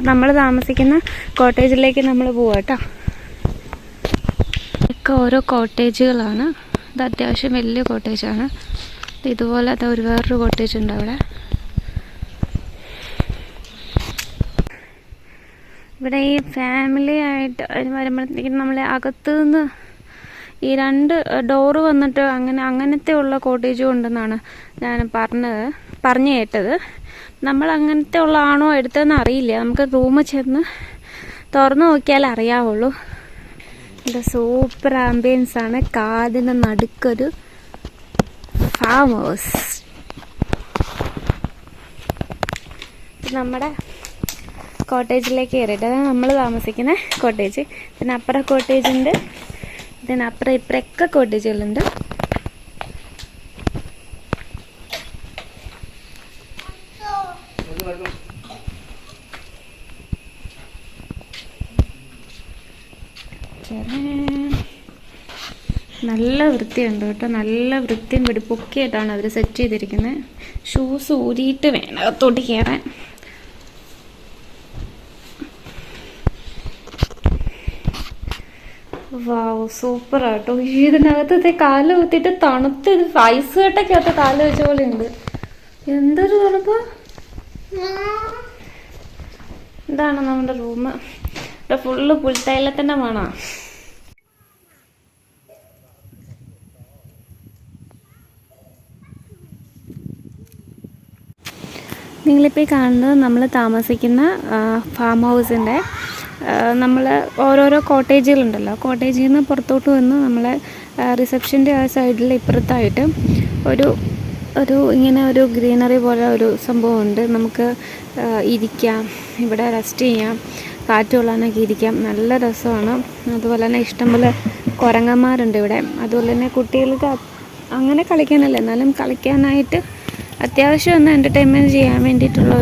അപ്പം നമ്മൾ താമസിക്കുന്ന കോട്ടേജിലേക്ക് നമ്മൾ പോവാം കേട്ടോ. ഒക്കെ ഓരോ കോട്ടേജുകളാണ്. ഇത് അത്യാവശ്യം വലിയ കോട്ടേജാണ്. ഇതുപോലെ അത് വേറൊരു കോട്ടേജ് ഉണ്ട് അവിടെ. ഇവിടെ ഈ ഫാമിലി ആയിട്ട് വരുമ്പോഴത്തേക്കും നമ്മൾ അകത്തു നിന്ന് ഈ 2 ഡോറ് വന്നിട്ട് അങ്ങനത്തെ ഉള്ള കോട്ടേജും ഉണ്ടെന്നാണ് ഞാൻ പറഞ്ഞു കേട്ടത്. നമ്മൾ അങ്ങനത്തെ ഉള്ള ആണോ എടുത്തതെന്ന് അറിയില്ല. നമുക്ക് റൂമിൽ ചെന്ന് തുറന്നു നോക്കിയാൽ അറിയാവുള്ളൂ. ഇത് സൂപ്പർ ആംബിയൻസ് ആണ്. കാടിന് നടുക്കൊരു ഫാം ഹൗസ്. നമ്മുടെ കോട്ടേജിലേക്ക് കയറിയിട്ട് അതാണ് നമ്മൾ താമസിക്കുന്ന കോട്ടേജ്. പിന്നെ അപ്പുറം കോട്ടേജുണ്ട്, ഇതിനപ്പുറം ഇപ്പുറമൊക്കെ കോട്ടേജുകളുണ്ട്. നല്ല വൃത്തിയുണ്ട് കേട്ടോ. നല്ല വൃത്തിയും വെടിപ്പൊക്കെ ആയിട്ടാണ് അവർ സെറ്റ് ചെയ്തിരിക്കുന്നത്. ഷൂസ് ഊരിയിട്ട് വേണം അകത്തോട്ട് കയറാൻ. വാവ്, സൂപ്പർ ആട്ടോ. ഇതിനകത്തെ കാല് കുത്തിയിട്ട് തണുത്ത് ഐസ് കട്ടക്കകത്ത് കാല് വെച്ച പോലെ ഉണ്ട്. എന്തൊരു തണുപ്പാ. ഇതാണ് നമ്മുടെ റൂം. ഇവിടെ ഫുള്ള് പുൽത്തൈലത്തിൻ്റെ മണാ. നിങ്ങളിപ്പോൾ കാണുന്നത് നമ്മൾ താമസിക്കുന്ന ഫാം ഹൗസിൻ്റെ നമ്മൾ ഓരോരോ കോട്ടേജുകളുണ്ടല്ലോ. കോട്ടേജിൽ നിന്ന് പുറത്തോട്ട് വന്ന് നമ്മളെ റിസപ്ഷൻ്റെ ആ സൈഡിൽ ഇപ്പുറത്തായിട്ട് ഒരു ഇങ്ങനെ ഒരു ഗ്രീനറി പോലെ ഒരു സംഭവമുണ്ട്. നമുക്ക് ഇരിക്കാം, ഇവിടെ റെസ്റ്റ് ചെയ്യാം, കാറ്റ് കൊള്ളാനൊക്കെ ഇരിക്കാം. നല്ല രസമാണ്. അതുപോലെ തന്നെ ഇഷ്ടംപോലെ കുരങ്ങന്മാരുണ്ട് ഇവിടെ. അതുപോലെ തന്നെ കുട്ടികൾക്ക് അങ്ങനെ കളിക്കാനല്ല, എന്നാലും കളിക്കാനായിട്ട് അത്യാവശ്യം ഒന്ന് എൻ്റർടൈൻമെൻറ്റ് ചെയ്യാൻ വേണ്ടിയിട്ടുള്ള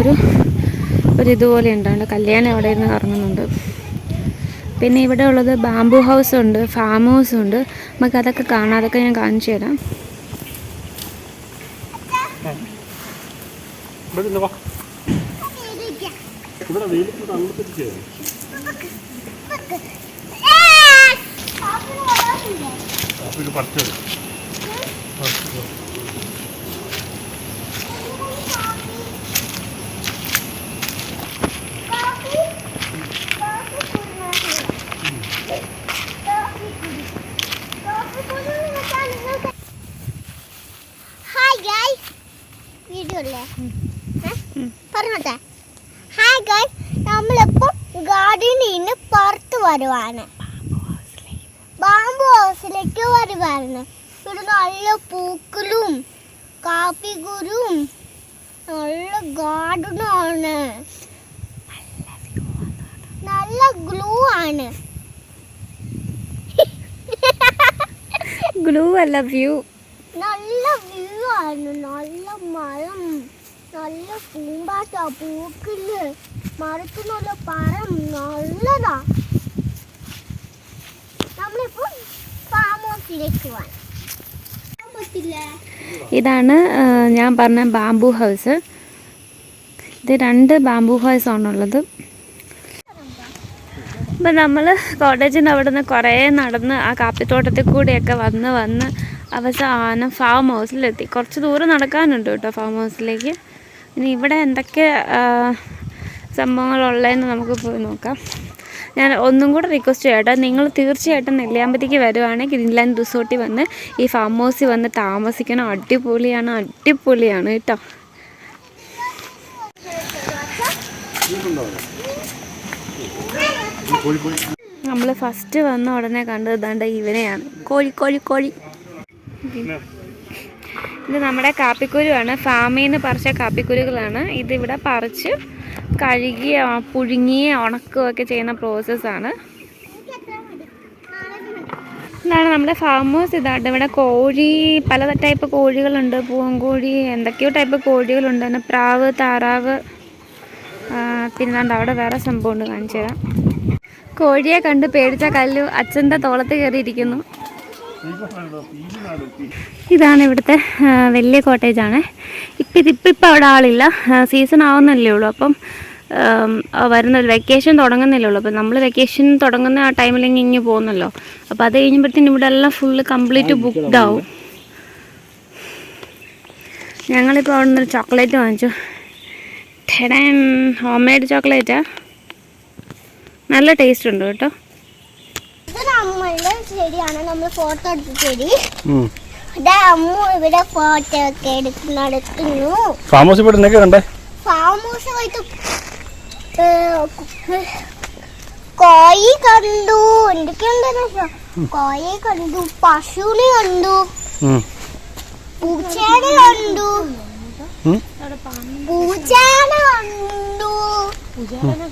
ഒരിതുപോലെ ഉണ്ടാകും. കല്യാണം അവിടെ ഇരുന്ന് കറങ്ങുന്നുണ്ട്. പിന്നെ ഇവിടെ ഉള്ളത് ബാംബു ഹൗസ് ഉണ്ട്, ഫാം ഹൗസ് ഉണ്ട്. നമുക്ക് അതൊക്കെ കാണാം. അതൊക്കെ ഞാൻ കാണിച്ചു തരാം. പറഞ്ഞോട്ടെ. ഹായ് ഗൈസ്, നമ്മളിപ്പോൾ ഗാർഡനിൽ നിന്ന് പുറത്ത് വരുവാണ്. ബാംബു ഹൗസിലേക്ക് വരുവാണ്. ഇവിടെ നല്ല പൂക്കളും കാപ്പിക്കുരും നല്ല ഗാർഡനാണ്. നല്ല ഗ്ലൂ ആണ്. ഗ്ലൂ അല്ല, വ്യൂ. നല്ല വ്യൂ ആണ്. നല്ല മരം, നല്ല പൂമ്പാറ്റ, പൂക്കില്, മരത്തിനുള്ള പഴം നല്ലതാ. നമ്മളിപ്പോ ഫാം ഹൗസിലേക്ക് പോവാൻ. ഇതാണ് ഞാൻ പറഞ്ഞ ബാംബു ഹൗസ്. ഇത് 2 ബാംബു ഹൗസ് ആണുള്ളത്. അപ്പം നമ്മൾ കോട്ടേജിൻ്റെ അവിടെ നിന്ന് കുറേ നടന്ന് ആ കാപ്പിത്തോട്ടത്തിൽ കൂടിയൊക്കെ വന്ന് അവസാനം ഫാം ഹൗസിലെത്തി. കുറച്ച് ദൂരം നടക്കാനുണ്ട് കേട്ടോ ഫാം ഹൗസിലേക്ക്. ഇനി ഇവിടെ എന്തൊക്കെ സംഭവങ്ങളുള്ളതെന്ന് നമുക്ക് പോയി നോക്കാം. ഞാൻ ഒന്നും കൂടെ റിക്വസ്റ്റ് ചെയ്യട്ടെ, നിങ്ങൾ തീർച്ചയായിട്ടും നെല്ലിയാമ്പതിക്ക് വരുവാണെങ്കിൽ ഗ്രീൻലാൻഡ് റിസോർട്ടിൽ വന്ന് ഈ ഫാം ഹൗസിൽ വന്ന് താമസിക്കണം. അടിപൊളിയാണ് കേട്ടോ. നമ്മൾ ഫസ്റ്റ് വന്ന ഉടനെ കണ്ടത് ഇതാണ്ട് ഇവനെയാണ്. കോഴി. ഇത് നമ്മുടെ കാപ്പിക്കുരുവാണ്. ഫാമിൽ നിന്ന് പറിച്ച കാപ്പിക്കുരുകളാണ്. ഇതിവിടെ പറിച്ച് കഴുകി പുഴുങ്ങി ഉണക്കുകയൊക്കെ ചെയ്യുന്ന പ്രോസസ്സാണ്. ഇതാണ് നമ്മുടെ ഫാം ഹൗസ്. ഇതാണ് ഇവിടെ കോഴി, പല ടൈപ്പ് കോഴികളുണ്ട്. പൂവൻകോഴി, എന്തൊക്കെയോ ടൈപ്പ് കോഴികളുണ്ട്. പിന്നെ പ്രാവ്, താറാവ്, പിന്നെ അവിടെ വേറെ സംഭവമുണ്ട്, കാണിച്ചു തരാം. കോഴിയെ കണ്ട് പേടിച്ച കല്ലു അച്ഛൻ്റെ തോളത്ത് കയറിയിരിക്കുന്നു. ഇതാണ് ഇവിടുത്തെ വലിയ കോട്ടേജാണ്. ഇപ്പം അവിടെ ആളില്ല, സീസൺ ആവുന്നല്ലേ ഉള്ളൂ. അപ്പം വരുന്ന വെക്കേഷൻ തുടങ്ങുന്നില്ലല്ലോ. അപ്പോൾ നമ്മൾ വെക്കേഷൻ തുടങ്ങുന്ന ആ ടൈമിലെങ്കിൽ ഇങ്ങനെ പോകുന്നല്ലോ. അപ്പോൾ അത് കഴിഞ്ഞപ്പോഴത്തേനും ഇവിടെ എല്ലാം ഫുള്ള് കംപ്ലീറ്റ് ബുക്ക്ഡ് ആവും. ഞങ്ങളിപ്പോൾ അവിടെ നിന്നൊരു ചോക്ലേറ്റ് വാങ്ങിച്ചു. ടെഡൻ ഹോം മെയ്ഡ് ചോക്ലേറ്റാ, നല്ല ടേസ്റ്റ് ഉണ്ട് കേട്ടോ. ശരിയാണ്, നമ്മൾ ഫോട്ടോ എടുത്ത ചെടി. അമ്മ ഇവിടെ ഫോട്ടോ ഒക്കെ എടുത്ത് നടത്തുന്നു. ഫാം ഹൗസ് പോയിട്ട് കണ്ടേ? ഫാം ഹൗസ് പോയിട്ട് കോഴി കണ്ടു, എന്തൊക്കെയുണ്ടെന്ന്. കോഴി കണ്ടു, പശുവിനെ കണ്ടു, പൂച്ചേനെ കണ്ടു, പൂച്ചേനെ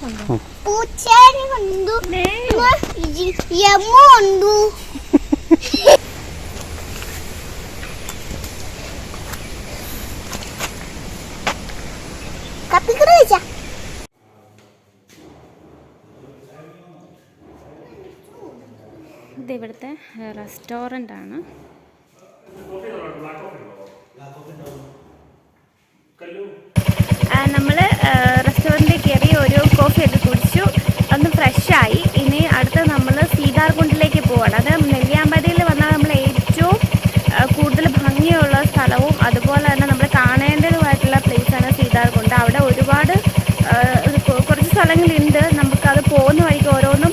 കണ്ടു, പൂച്ചേനെ കണ്ടു, യമ്മ കണ്ടു. കപ്പിക്കറി വെച്ചാ ഇത് ഇവിടുത്തെ റെസ്റ്റോറൻ്റ് ആണ്. നമ്മൾ റെസ്റ്റോറൻറ്റിൽ കയറി ഒരു കോഫി ഒക്കെ കുടിച്ചു, ഒന്ന് ഫ്രഷായി. ഇനി അടുത്ത് നമ്മൾ സീതാർകുണ്ടിലേക്ക് പോവാണ്. അത് നെല്ലിയാമ്പതിയിൽ വന്നാൽ നമ്മൾ ഏറ്റവും കൂടുതൽ ഭംഗിയുള്ള സ്ഥലവും അതുപോലെ തന്നെ നമ്മൾ കാണേണ്ടതുമായിട്ടുള്ള പ്ലേസാണ് സീതാർകുണ്ട്. അവിടെ ഒരുപാട് കുറച്ച് സ്ഥലങ്ങളുണ്ട്, നമുക്കത് പോകുന്ന വഴിക്ക് ഓരോന്നും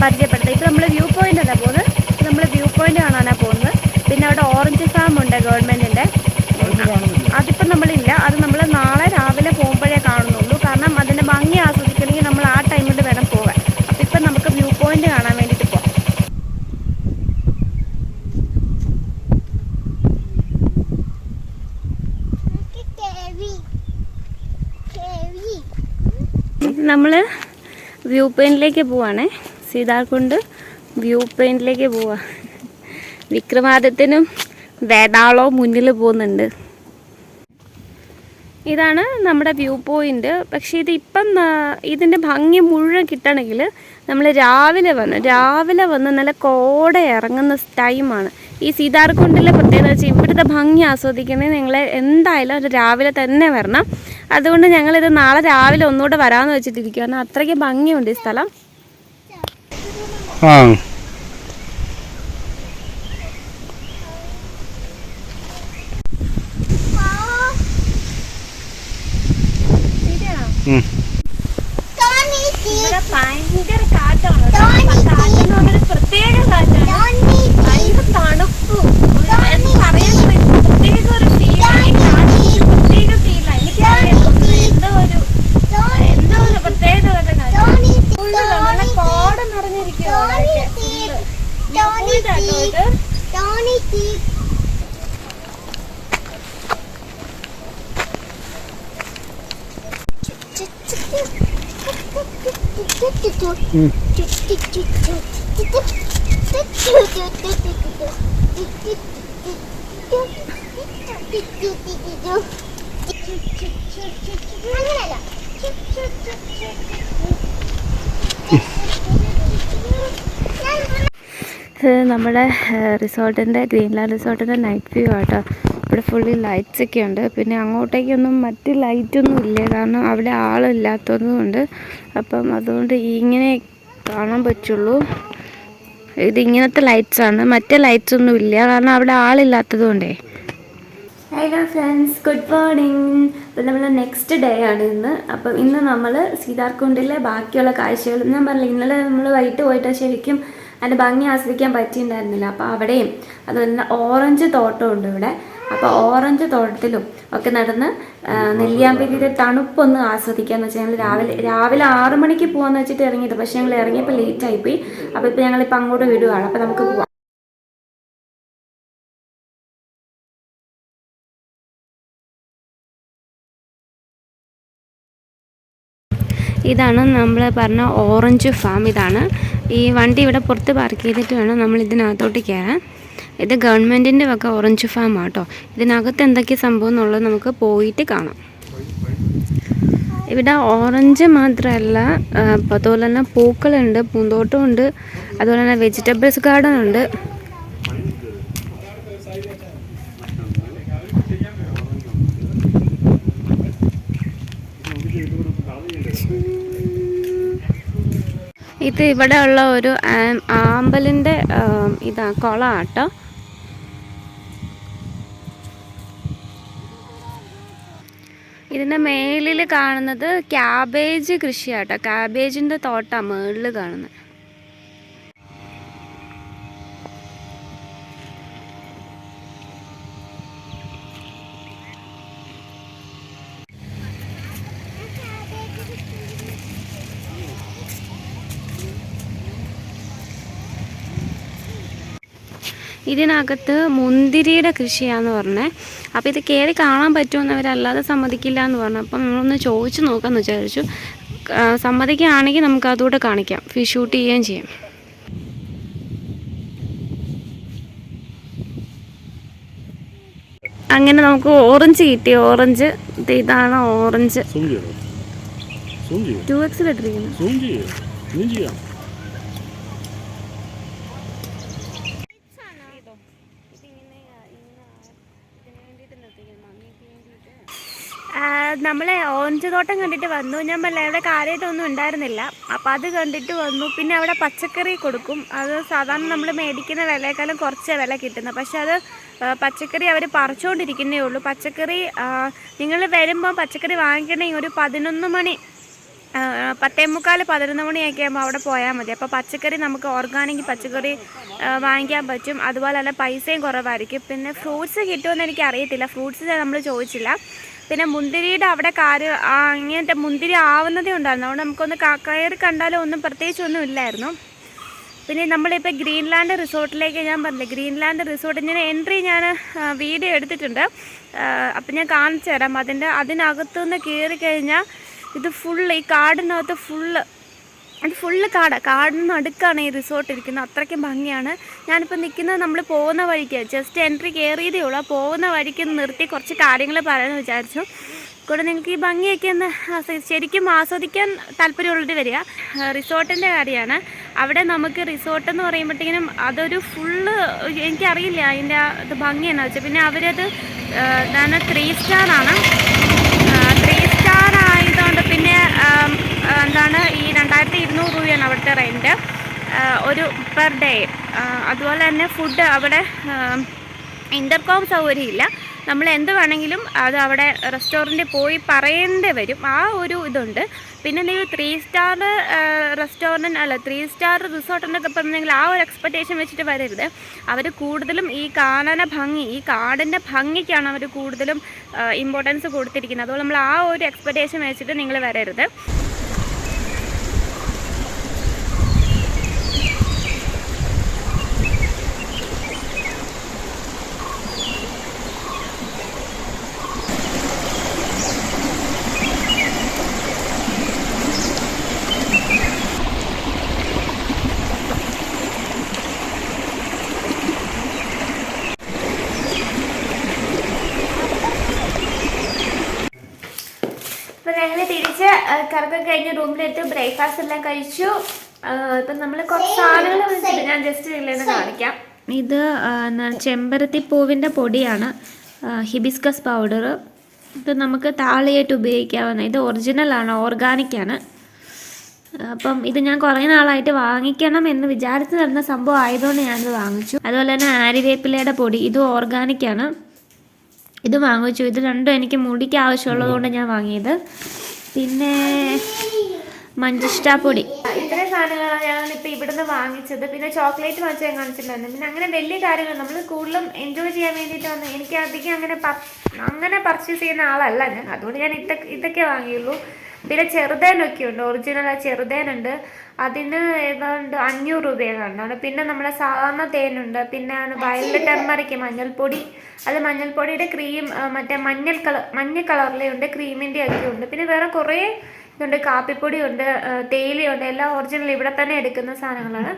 പരിചയപ്പെടുത്താം. ഇപ്പോൾ നമ്മൾ വ്യൂ പോയിൻ്റ് അല്ല പോകുന്നത്, നമ്മൾ വ്യൂ പോയിൻ്റ് കാണാനാണ് പോകുന്നത്. പിന്നെ അവിടെ ഓറഞ്ച് ഫാം ഉണ്ട് ഗവൺമെൻറ്റിൻ്റെ, അതിപ്പോൾ നമ്മളില്ല, അത് നമ്മൾ നാളെ രാവിലെ പോകുമ്പോഴേ കാണുന്നുള്ളൂ. കാരണം അതിൻ്റെ ഭംഗി ആസ്വദിക്കണമെങ്കിൽ നമ്മൾ ആ ടൈമിൽ വേണം പോകാൻ. അപ്പോൾ ഇപ്പം നമുക്ക് വ്യൂ പോയിൻ്റ് കാണാൻ വേണ്ടിയിട്ട് പോകാം. നമ്മൾ വ്യൂ പോയിൻറ്റിലേക്ക് പോവാണേ, സീതാർകുണ്ട് വ്യൂ പോയിൻറ്റിലേക്ക് പോവാ. വിക്രമാദിത്യനും വേതാളവും മുന്നിൽ പോകുന്നുണ്ട്. ഇതാണ് നമ്മുടെ വ്യൂ പോയിൻ്റ്. പക്ഷേ ഇതിപ്പം ഇതിൻ്റെ ഭംഗി മുഴുവൻ കിട്ടണമെങ്കിൽ നമ്മൾ രാവിലെ വന്ന് നല്ല കോട ഇറങ്ങുന്ന ടൈമാണ്. ഈ സീതാർകുണ്ടിലെ പ്രത്യേകത വെച്ചാൽ ഇവിടുത്തെ ഭംഗി ആസ്വദിക്കുന്നത് നിങ്ങൾ എന്തായാലും അത് രാവിലെ തന്നെ വരണം. അതുകൊണ്ട് ഞങ്ങളിത് നാളെ രാവിലെ ഒന്നുകൂടെ വരാമെന്ന് വെച്ചിട്ടിരിക്കുക. കാരണം അത്രയ്ക്ക് ഭംഗിയുണ്ട് ഈ സ്ഥലം. ഭയങ്കര കാറ്റാണ്, കാറ്റെന്ന് പറഞ്ഞൊരു പ്രത്യേക കാറ്റാണ്, ഭയങ്കര തണുപ്പും പറയാൻ പ്രത്യേക ഒരു ഫീലാണ്. പ്രത്യേക ഫീലാണ് എന്തോ ഒരു പ്രത്യേക നല്ല കോട നിറഞ്ഞിരിക്കുമോ. ഇത് നമ്മുടെ റിസോർട്ടിൻ്റെ ഗ്രീൻലാൻഡ് റിസോർട്ടിൻ്റെ നൈറ്റ് വ്യൂ ആട്ടോ. ഇവിടെ ഫുള്ളി ലൈറ്റ്സ് ഒക്കെ ഉണ്ട്. പിന്നെ അങ്ങോട്ടേക്കൊന്നും മറ്റ് ലൈറ്റൊന്നും ഇല്ല, കാരണം അവിടെ ആളില്ലാത്തതുകൊണ്ട്. അപ്പം അതുകൊണ്ട് ഇങ്ങനെ കാണാൻ പറ്റുള്ളൂ. ഇതിങ്ങനത്തെ ലൈറ്റ്സാണ്, മറ്റേ ലൈറ്റ്സ് ഒന്നും ഇല്ല, കാരണം അവിടെ ആളില്ലാത്തത് കൊണ്ടേ. Hello friends, good morning. അപ്പം നമ്മൾ നെക്സ്റ്റ് ഡേ ആണ് ഇന്ന്. അപ്പം ഇന്ന് നമ്മൾ സീതാർകുണ്ടിലെ ബാക്കിയുള്ള കാഴ്ചകൾ, ഞാൻ പറഞ്ഞില്ല ഇന്നലെ നമ്മൾ വൈകിട്ട് പോയിട്ട് ശരിക്കും അതിൻ്റെ ഭംഗി ആസ്വദിക്കാൻ പറ്റിയിട്ടുണ്ടായിരുന്നില്ല. അപ്പോൾ അവിടെയും അതുപോലെ ഓറഞ്ച് തോട്ടമുണ്ട് ഇവിടെ. അപ്പോൾ ഓറഞ്ച് തോട്ടത്തിലും ഒക്കെ നടന്ന് നെല്ലിയാമ്പതിയുടെ തണുപ്പൊന്ന് ആസ്വദിക്കാമെന്ന് വെച്ചാൽ ഞങ്ങൾ രാവിലെ 6 മണിക്ക് പോകാമെന്ന് വെച്ചിട്ട് ഇറങ്ങിയത്. പക്ഷേ ഞങ്ങൾ ഇറങ്ങിയപ്പോൾ ലേറ്റായിപ്പോയി. അപ്പോൾ ഇപ്പോൾ ഞങ്ങളിപ്പോൾ അങ്ങോട്ട് വിടുകയാണ്. അപ്പോൾ നമുക്ക് പോവാം. ഇതാണ് നമ്മൾ പറഞ്ഞ ഓറഞ്ച് ഫാം. ഇതാണ് ഈ വണ്ടി ഇവിടെ പുറത്ത് പാർക്ക് ചെയ്തിട്ട് വേണം നമ്മൾ ഇതിനകത്തോട്ട് കയറാൻ. ഇത് ഗവൺമെൻറ്റിൻ്റെ വക ഓറഞ്ച് ഫാം ആട്ടോ. ഇതിനകത്ത് എന്തൊക്കെ സംഭവം എന്നുള്ളത് നമുക്ക് പോയിട്ട് കാണാം. ഇവിടെ ഓറഞ്ച് മാത്രമല്ല, അതുപോലെ തന്നെ പൂക്കളുണ്ട്, പൂന്തോട്ടമുണ്ട്, അതുപോലെ തന്നെ വെജിറ്റബിൾസ് ഗാർഡൻ ഉണ്ട്. ഇത് ഇവിടെ ഉള്ള ഒരു ആമ്പലിൻ്റെ ഇതാ കുളമാട്ടോ. ഇതിൻ്റെ മേലിൽ കാണുന്നത് ക്യാബേജ് കൃഷിയാട്ടോ. ക്യാബേജിൻ്റെ തോട്ടാണ് മേളിൽ കാണുന്നത്. ഇതിനകത്ത് മുന്തിരിയുടെ കൃഷിയാന്ന് പറഞ്ഞേ. അപ്പോൾ ഇത് കയറി കാണാൻ പറ്റുമെന്ന് അവരല്ലാതെ സമ്മതിക്കില്ല എന്ന് പറഞ്ഞു. അപ്പം നമ്മളൊന്ന് ചോദിച്ചു നോക്കാമെന്ന് വിചാരിച്ചു. സമ്മതിക്കുകയാണെങ്കിൽ നമുക്ക് അതുകൂടെ കാണിക്കാം, ഫിഷ് ഷൂട്ട് ചെയ്യുകയും ചെയ്യാം. അങ്ങനെ നമുക്ക് ഓറഞ്ച് കിട്ടി. ഓറഞ്ച് ഇതാണ് ഓറഞ്ച്. 2x ഇട്ടിരിക്കുന്നത്. നമ്മളെ ഓറഞ്ച് തോട്ടം കണ്ടിട്ട് വന്നു. ഞാൻ പറഞ്ഞ അവിടെ കാര്യമായിട്ടൊന്നും ഉണ്ടായിരുന്നില്ല. അപ്പോൾ അത് കണ്ടിട്ട് വന്നു. പിന്നെ അവിടെ പച്ചക്കറി കൊടുക്കും. അത് സാധാരണ നമ്മൾ മേടിക്കുന്ന വിലയേക്കാളും കുറച്ച് വില കിട്ടുന്നത്. പക്ഷെ അത് പച്ചക്കറി അവർ പറിച്ചുകൊണ്ടിരിക്കുന്നേ ഉള്ളൂ. പച്ചക്കറി നിങ്ങൾ വരുമ്പോൾ പച്ചക്കറി വാങ്ങിക്കണമെങ്കിൽ ഒരു 11 മണി 10:45 11 മണിയൊക്കെ ആകുമ്പോൾ അവിടെ പോയാൽ മതി. അപ്പോൾ പച്ചക്കറി നമുക്ക് ഓർഗാനിക് പച്ചക്കറി വാങ്ങിക്കാൻ പറ്റും. അതുപോലെ തന്നെ പൈസയും കുറവായിരിക്കും. പിന്നെ ഫ്രൂട്ട്സ് കിട്ടുമെന്ന് എനിക്ക് അറിയത്തില്ല. ഫ്രൂട്ട്സ് നമ്മൾ ചോദിച്ചില്ല. പിന്നെ മുന്തിരിയുടെ അവിടെ ഇങ്ങനത്തെ മുന്തിരി ആവുന്നതേ ഉണ്ടായിരുന്നു. അതുകൊണ്ട് നമുക്കൊന്ന് കയറി കണ്ടാലും ഒന്നും പ്രത്യേകിച്ചൊന്നും ഇല്ലായിരുന്നു. പിന്നെ നമ്മളിപ്പോൾ ഗ്രീൻലാൻഡ് റിസോർട്ടിലേക്ക് ഞാൻ പറഞ്ഞില്ലേ, ഗ്രീൻലാൻഡ് റിസോർട്ടിൻ്റെ എൻട്രി ഞാൻ വീഡിയോ എടുത്തിട്ടുണ്ട്. അപ്പം ഞാൻ കാണിച്ചു തരാം. അതിനകത്തുനിന്ന് കയറി കഴിഞ്ഞാൽ ഇത് ഫുള്ള് ഈ കാടിനകത്ത് ഫുള്ള് കാടിന് അടുക്കാണ് ഈ റിസോർട്ട് ഇരിക്കുന്നത്. അത്രയ്ക്കും ഭംഗിയാണ്. ഞാനിപ്പോൾ നിൽക്കുന്നത് നമ്മൾ പോകുന്ന വഴിക്ക് ജസ്റ്റ് എൻട്രി കയറിയതേ ഉള്ളൂ. പോകുന്ന വഴിക്ക് നിർത്തി കുറച്ച് കാര്യങ്ങൾ പറയാമെന്ന് വിചാരിച്ചു. കൂടെ നിങ്ങൾക്ക് ഈ ഭംഗിയൊക്കെ ഒന്ന് ശരിക്കും ആസ്വദിക്കാൻ താല്പര്യമുള്ളത് വരിക. റിസോർട്ടിൻ്റെ കാര്യമാണ്. അവിടെ നമുക്ക് റിസോർട്ട് എന്ന് പറയുമ്പോഴത്തേക്കിനും അതൊരു ഫുള്ള് എനിക്കറിയില്ല അതിൻ്റെ ഇത് ഭംഗിയെന്ന് വെച്ചാൽ. പിന്നെ അവരത് 3 സ്റ്റാറാണ്. 3 സ്റ്റാർ ആയതുകൊണ്ട് പിന്നെ എന്താണ് ഈ 2200 രൂപയാണ് അവിടുത്തെ റെൻറ്റ് ഒരു പെർ ഡേ. അതുപോലെ തന്നെ ഫുഡ് അവിടെ ഇൻ്റർകോം സൗകര്യമില്ല. നമ്മൾ എന്ത് വേണമെങ്കിലും അത് അവിടെ റെസ്റ്റോറൻറ്റിൽ പോയി പറയേണ്ടി വരും. ആ ഒരു ഇതുണ്ട്. പിന്നെ നിങ്ങൾ 3 സ്റ്റാർ റെസ്റ്റോറൻറ്റ് അല്ല 3 സ്റ്റാർ റിസോർട്ട് എന്നൊക്കെ പറഞ്ഞെങ്കിൽ ആ ഒരു എക്സ്പെക്റ്റേഷൻ വെച്ചിട്ട് വരരുത്. അവർ കൂടുതലും ഈ കാണാന ഭംഗി, ഈ കാടിൻ്റെ ഭംഗിക്കാണ് അവർ കൂടുതലും ഇമ്പോർട്ടൻസ് കൊടുത്തിരിക്കുന്നത്. അതുപോലെ നമ്മൾ ആ ഒരു എക്സ്പെക്റ്റേഷൻ വെച്ചിട്ട് നിങ്ങൾ വരരുത്. ഞങ്ങൾ തിരിച്ച് കറക്കം കഴിഞ്ഞ് റൂമിലെത്തി ബ്രേക്ക്ഫാസ്റ്റ് എല്ലാം കഴിച്ചു. ഇപ്പം നമ്മൾ കുറച്ച് സാധനങ്ങൾ വെച്ചിട്ട് ഞാൻ ജസ്റ്റ് ഇതിലേന്ന് കാണിക്കാം. ഇത് ചെമ്പരത്തി പൂവിൻ്റെ പൊടിയാണ്, ഹിബിസ്കസ് പൗഡർ. ഇത് നമുക്ക് താളിയായിട്ട് ഉപയോഗിക്കാവുന്ന, ഇത് ഒറിജിനലാണ്, ഓർഗാനിക്കാണ്. അപ്പം ഇത് ഞാൻ കുറേ നാളായിട്ട് വാങ്ങിക്കണം എന്ന് വിചാരിച്ച് തരുന്ന സംഭവം ആയതുകൊണ്ട് ഞാനിത് വാങ്ങിച്ചു. അതുപോലെ തന്നെ ആര്യവേപ്പിലയുടെ പൊടി, ഇത് ഓർഗാനിക്കാണ്, ഇത് വാങ്ങിച്ചു. ഇത് രണ്ടും എനിക്ക് മുടിക്ക് ആവശ്യമുള്ളതുകൊണ്ട് ഞാൻ വാങ്ങിയത്. പിന്നെ മഞ്ചിഷ്ടാപ്പൊടി, ഇത്രയും സാധനങ്ങളാണ് ഞാനിപ്പോൾ ഇവിടുന്ന് വാങ്ങിച്ചത്. പിന്നെ ചോക്ലേറ്റ് വാങ്ങിച്ച് ഞാൻ കാണിച്ചിട്ടുണ്ടായിരുന്നു. പിന്നെ അങ്ങനെ വലിയ കാര്യങ്ങൾ നമ്മൾ കൂടുതലും എൻജോയ് ചെയ്യാൻ വേണ്ടിയിട്ട് വന്നു. എനിക്ക് അധികം അങ്ങനെ പർച്ചേസ് ചെയ്യുന്ന ആളല്ല ഞാൻ. അതുകൊണ്ട് ഞാൻ ഇതൊക്കെ വാങ്ങിയുള്ളൂ. പിന്നെ ചെറുതേനൊക്കെ ഉണ്ട്, ഒറിജിനൽ ചെറുതേനുണ്ട്. അതിന് ഏതാണ്ട് 500 രൂപയാണ്. പിന്നെ നമ്മുടെ സാധാരണ തേനുണ്ട്. പിന്നെ വയലറ്റ് ടെർമറിക്ക് മഞ്ഞൾപ്പൊടി, അത് മഞ്ഞൾപ്പൊടിയുടെ ക്രീം, മറ്റേ മഞ്ഞ കളറിലെ ഉണ്ട്, ക്രീമിൻ്റെ ഒക്കെ ഉണ്ട്. പിന്നെ വേറെ കുറേ ഇതുണ്ട്, കാപ്പിപ്പൊടി ഉണ്ട്, തേയിലയുണ്ട്. എല്ലാം ഒറിജിനൽ ഇവിടെ തന്നെ എടുക്കുന്ന സാധനങ്ങളാണ്.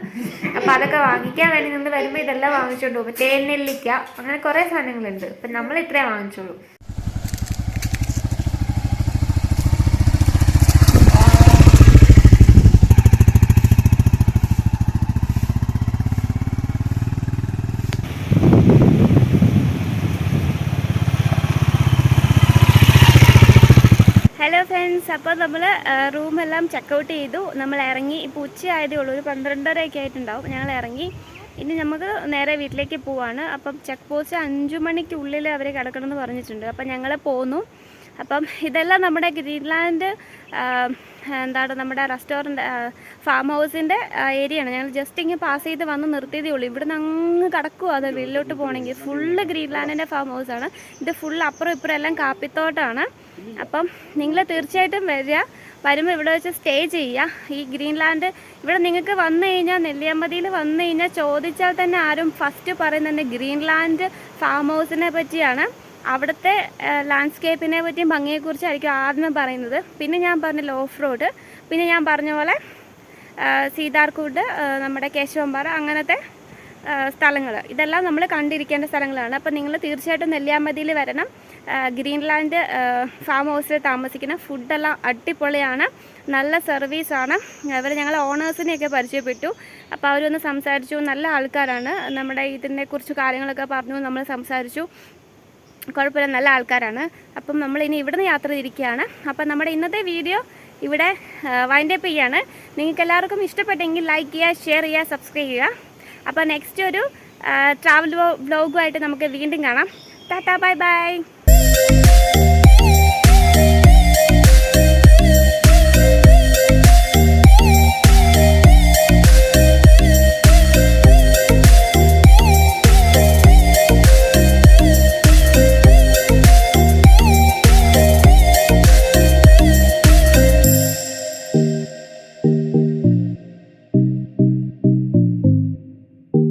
അപ്പോൾ അതൊക്കെ വാങ്ങിക്കാൻ വേണ്ടി നിന്ന് വരുമ്പോൾ ഇതെല്ലാം വാങ്ങിച്ചുകൊണ്ട് പോകും. തേൻ നെല്ലിക്ക, അങ്ങനെ കുറേ സാധനങ്ങളുണ്ട്. അപ്പം നമ്മൾ ഇത്രേ വാങ്ങിച്ചോളൂ. ഹലോ ഫ്രണ്ട്സ്, അപ്പോൾ നമ്മൾ റൂമെല്ലാം ചെക്കൗട്ട് ചെയ്തു. നമ്മൾ ഇറങ്ങി. ഇപ്പോൾ ഉച്ചയായതേ ഉള്ളൂ, ഒരു 12:30 ആയിട്ടുണ്ടാവും. ഞങ്ങൾ ഇറങ്ങി. ഇനി നമുക്ക് നേരെ വീട്ടിലേക്ക് പോവാണ്. അപ്പം ചെക്ക് പോസ്റ്റ് 5 മണിക്കുള്ളിൽ അവർ കിടക്കണമെന്ന് പറഞ്ഞിട്ടുണ്ട്. അപ്പം ഞങ്ങൾ പോന്നു. അപ്പം ഇതെല്ലാം നമ്മുടെ ഗ്രീൻലാൻഡ് എന്താണ് നമ്മുടെ റെസ്റ്റോറൻറ്റ് ഫാം ഹൗസിൻ്റെ ഏരിയയാണ്. ഞങ്ങൾ ജസ്റ്റ് ഇങ്ങനെ പാസ് ചെയ്ത് വന്ന് നിർത്തിയതേ ഉള്ളൂ. ഇവിടെ നിന്ന് അങ്ങ് കിടക്കുമോ അത് വെളിയിലോട്ട് പോകണമെങ്കിൽ. ഫുള്ള് ഗ്രീൻലാൻഡിൻ്റെ ഫാം ഹൗസാണ് ഇത്. ഫുള്ള് അപ്പുറം ഇപ്പുറം എല്ലാം കാപ്പിത്തോട്ടാണ്. അപ്പം നിങ്ങൾ തീർച്ചയായിട്ടും വരുമ്പോൾ ഇവിടെ വെച്ച് സ്റ്റേ ചെയ്യുക. ഈ ഗ്രീൻലാൻഡ് ഇവിടെ നിങ്ങൾക്ക് വന്നു കഴിഞ്ഞാൽ, നെല്ലിയാമ്പതിയിൽ വന്നു കഴിഞ്ഞാൽ ചോദിച്ചാൽ തന്നെ ആരും ഫസ്റ്റ് പറയുന്നത് ഗ്രീൻലാൻഡ് ഫാം ഹൗസിനെ പറ്റിയാണ്. അവിടുത്തെ ലാൻഡ്സ്കേപ്പിനെ പറ്റിയും ഭംഗിയെക്കുറിച്ചായിരിക്കും ആദ്യം പറയുന്നത്. പിന്നെ ഞാൻ പറഞ്ഞല്ലോ ഓഫ് റോഡ്, പിന്നെ ഞാൻ പറഞ്ഞ പോലെ സീതാർകൂട്ട്, നമ്മുടെ കേശവമ്പാറ, അങ്ങനത്തെ സ്ഥലങ്ങൾ, ഇതെല്ലാം നമ്മൾ കണ്ടിരിക്കേണ്ട സ്ഥലങ്ങളാണ്. അപ്പോൾ നിങ്ങൾ തീർച്ചയായിട്ടും നെല്ലിയാമ്പതിയിൽ വരണം. ഗ്രീൻലാൻഡ് ഫാം ഹൗസിൽ താമസിക്കുന്ന ഫുഡെല്ലാം അടിപൊളിയാണ്, നല്ല സർവീസാണ്. അവർ ഞങ്ങൾ ഓണേഴ്സിനെയൊക്കെ പരിചയപ്പെട്ടു. അപ്പോൾ അവരൊന്ന് സംസാരിച്ചു. നല്ല ആൾക്കാരാണ്. നമ്മുടെ ഇതിനെക്കുറിച്ച് കാര്യങ്ങളൊക്കെ പറഞ്ഞു, നമ്മൾ സംസാരിച്ചു. കുഴപ്പമില്ല, നല്ല ആൾക്കാരാണ്. അപ്പം നമ്മളിനി ഇവിടുന്ന് യാത്ര തിരിക്കുകയാണ്. അപ്പം നമ്മുടെ ഇന്നത്തെ വീഡിയോ ഇവിടെ വൈൻഡപ്പ് ചെയ്യാണ്. നിങ്ങൾക്ക് എല്ലാവർക്കും ഇഷ്ടപ്പെട്ടെങ്കിൽ ലൈക്ക് ചെയ്യുക, ഷെയർ ചെയ്യുക, സബ്സ്ക്രൈബ് ചെയ്യുക. അപ്പോൾ നെക്സ്റ്റ് ഒരു ട്രാവൽ വ്ലോഗുമായിട്ട് നമുക്ക് വീണ്ടും കാണാം. Tata, bye bye.